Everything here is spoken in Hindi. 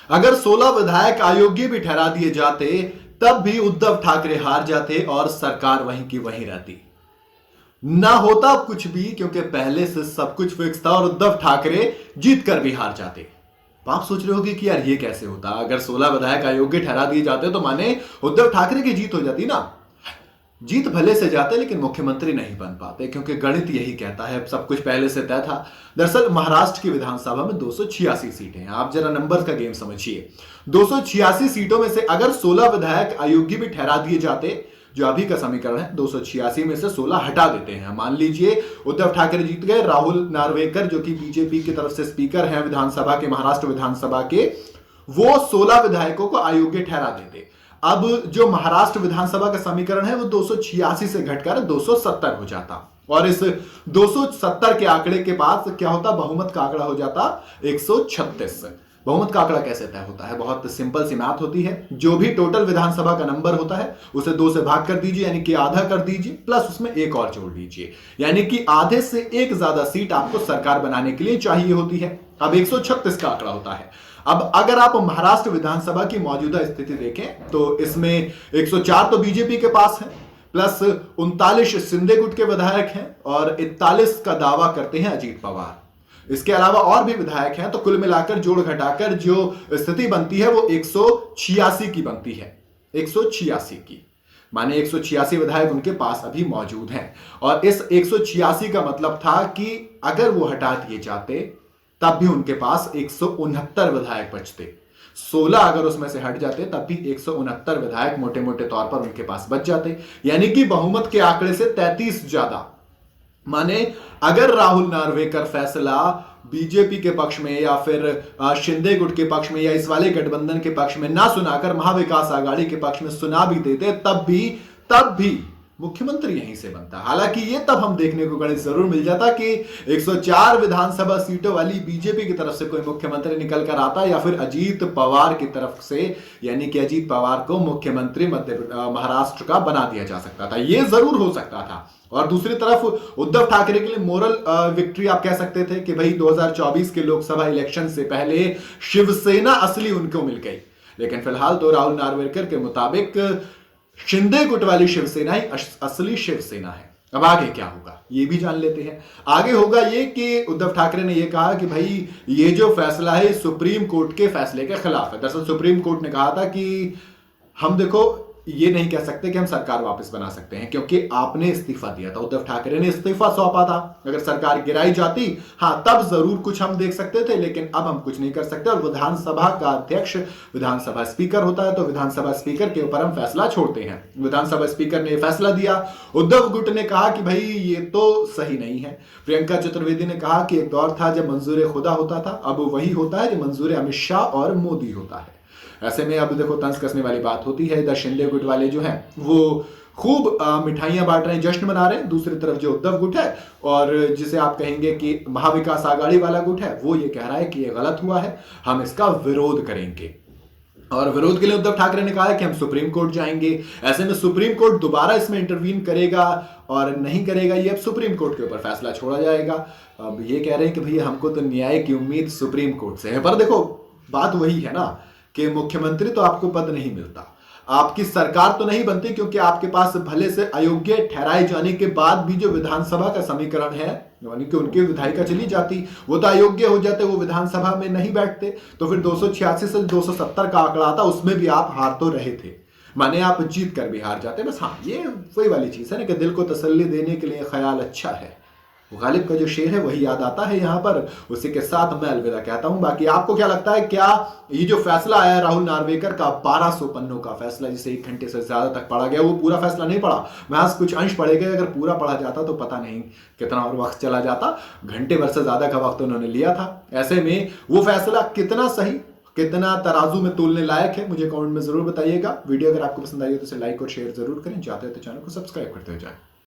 अगर 16 विधायक अयोग्य भी ठहरा दिए जाते तब भी उद्धव ठाकरे हार जाते और सरकार वहीं की वहीं रहती। ना होता कुछ भी क्योंकि पहले से सब कुछ फिक्स था और उद्धव ठाकरे जीत कर भी हार जाते। तो आप सोच रहे होगे कि यार ये कैसे होता, अगर 16 विधायक अयोग्य ठहरा दिए जाते तो माने उद्धव ठाकरे की जीत हो जाती ना। जीत भले से जाते लेकिन मुख्यमंत्री नहीं बन पाते क्योंकि गणित यही कहता है, सब कुछ पहले से तय था। दरअसल महाराष्ट्र की विधानसभा में 286 सीटें हैं। आप जरा नंबर का गेम समझिए। 286 सीटों में से अगर 16 विधायक अयोग्य भी ठहरा दिए जाते, जो अभी का समीकरण है 286 में से 16 हटा देते हैं, मान लीजिए उद्धव ठाकरे जीत गए, राहुल नार्वेकर जो कि बीजेपी की तरफ से स्पीकर हैं विधानसभा के, महाराष्ट्र विधानसभा के, वो 16 विधायकों को अयोग्य ठहरा देते। अब जो महाराष्ट्र विधानसभा का समीकरण है वो 286 से घटकर 270 हो जाता और इस 270 के आंकड़े के बाद क्या होता, बहुमत का आंकड़ा हो जाता 136। बहुमत का आंकड़ा कैसे तय होता है, बहुत सिंपल सी मैथ होती है। जो भी टोटल विधानसभा का नंबर होता है उसे 2 से भाग कर दीजिए, यानी कि आधा कर दीजिए, प्लस उसमें एक और जोड़ दीजिए, यानी कि आधे से एक ज्यादा सीट आपको सरकार बनाने के लिए चाहिए होती है। अब 136 का आंकड़ा होता है। अब अगर आप महाराष्ट्र विधानसभा की मौजूदा स्थिति देखें तो इसमें 104 तो बीजेपी के पास है, प्लस 39 शिंदे गुट के विधायक हैं और 41 का दावा करते हैं अजीत पवार। इसके अलावा और भी विधायक हैं, तो कुल मिलाकर जोड़ घटाकर जो स्थिति बनती है वो 186 की बनती है। 186 की माने 186 विधायक उनके पास अभी मौजूद हैं और इस 186 का मतलब था कि अगर वो हटा दिए जाते तब भी उनके पास 169 विधायक बचते। 16 अगर उसमें से हट जाते तब भी 169 विधायक मोटे मोटे तौर पर उनके पास बच जाते, यानी कि बहुमत के आंकड़े से 33 ज्यादा। माने अगर राहुल नार्वेकर फैसला बीजेपी के पक्ष में या फिर शिंदे गुट के पक्ष में या इस वाले गठबंधन के पक्ष में ना सुनाकर महाविकास आघाड़ी के पक्ष में सुना भी देते तब भी मुख्यमंत्री यहीं से बनता। हालांकि ये तब हम देखने को गणित जरूर मिल जाता कि 104 विधानसभा सीटों वाली बीजेपी की तरफ से कोई मुख्यमंत्री निकल कर आता या फिर अजीत पवार की तरफ से, यानी कि अजीत पवार को मुख्यमंत्री महाराष्ट्र का बना दिया जा सकता था, ये जरूर हो सकता था। और दूसरी तरफ उद्धव ठाकरे के लिए मोरल विक्ट्री आप कह सकते थे कि भाई 2024 के लोकसभा इलेक्शन से पहले शिवसेना असली उनको मिल गई, लेकिन फिलहाल तो राहुल नार्वेकर के मुताबिक शिंदे गुट वाली शिवसेना ही असली शिवसेना है। अब आगे क्या होगा ये भी जान लेते हैं। आगे होगा ये कि उद्धव ठाकरे ने ये कहा कि भाई ये जो फैसला है सुप्रीम कोर्ट के फैसले के खिलाफ है। दरअसल सुप्रीम कोर्ट ने कहा था कि हम देखो ये नहीं कह सकते कि हम सरकार वापस बना सकते हैं क्योंकि आपने इस्तीफा दिया था, उद्धव ठाकरे ने इस्तीफा सौंपा था। अगर सरकार गिराई जाती हाँ तब जरूर कुछ हम देख सकते थे, लेकिन अब हम कुछ नहीं कर सकते। और विधानसभा का अध्यक्ष विधानसभा स्पीकर होता है, तो विधानसभा स्पीकर के ऊपर हम फैसला छोड़ते हैं। विधानसभा स्पीकर ने फैसला दिया। उद्धव गुट ने कहा कि भाई ये तो सही नहीं है। प्रियंका चतुर्वेदी ने कहा कि एक दौर था जब मंजूर खुदा होता था, अब वही होता है जो मंजूर अमित शाह और मोदी होता है। ऐसे में अब देखो तंज कसने वाली बात होती है। इधर शिंदे गुट वाले जो हैं वो खूब मिठाइयां बांट रहे हैं, जश्न मना रहे हैं। दूसरी तरफ जो उद्धव गुट है और जिसे आप कहेंगे कि महाविकास आघाड़ी वाला गुट है, वो ये कह रहा है कि ये गलत हुआ है, हम इसका विरोध करेंगे। और विरोध के लिए उद्धव ठाकरे ने कहा है कि हम सुप्रीम कोर्ट जाएंगे। ऐसे में सुप्रीम कोर्ट दोबारा इसमें इंटरवीन करेगा और नहीं करेगा ये अब सुप्रीम कोर्ट के ऊपर फैसला छोड़ा जाएगा। अब ये कह रहे हैं कि भैया हमको तो न्याय की उम्मीद सुप्रीम कोर्ट से है, पर देखो बात वही है ना कि मुख्यमंत्री तो आपको पद नहीं मिलता, आपकी सरकार तो नहीं बनती, क्योंकि आपके पास भले से अयोग्य ठहराए जाने के बाद भी जो विधानसभा का समीकरण है यानी कि उनकी विधायिका चली जाती, वो तो अयोग्य हो जाते, वो विधानसभा में नहीं बैठते, तो फिर 286 से 270 का आंकड़ा आता, उसमें भी आप हार तो रहे थे, माने आप जीत कर भी हार जाते। बस हाँ ये वही वाली चीज है ना कि दिल को तसल्ली देने के लिए ख्याल अच्छा है। गालिब का जो शेर है वही याद आता है यहाँ पर। उसी के साथ मैं अलविदा कहता हूं। बाकी आपको क्या लगता है, क्या ये जो फैसला आया राहुल नार्वेकर का 1200 पन्नों का फैसला जिसे 1 घंटे से ज्यादा तक पढ़ा गया, वो पूरा फैसला नहीं पढ़ा, महज कुछ अंश पढ़े गए, अगर पूरा पढ़ा जाता तो पता नहीं कितना और वक्त चला जाता, घंटे भर से ज्यादा का वक्त उन्होंने लिया था। ऐसे में वो फैसला कितना सही, कितना तराजू में तोलने लायक है, मुझे कमेंट में जरूर बताइएगा। वीडियो अगर आपको पसंद आई हो तो इसे लाइक और शेयर जरूर करें, चाहते हो तो चैनल को सब्सक्राइब करते हो जाए।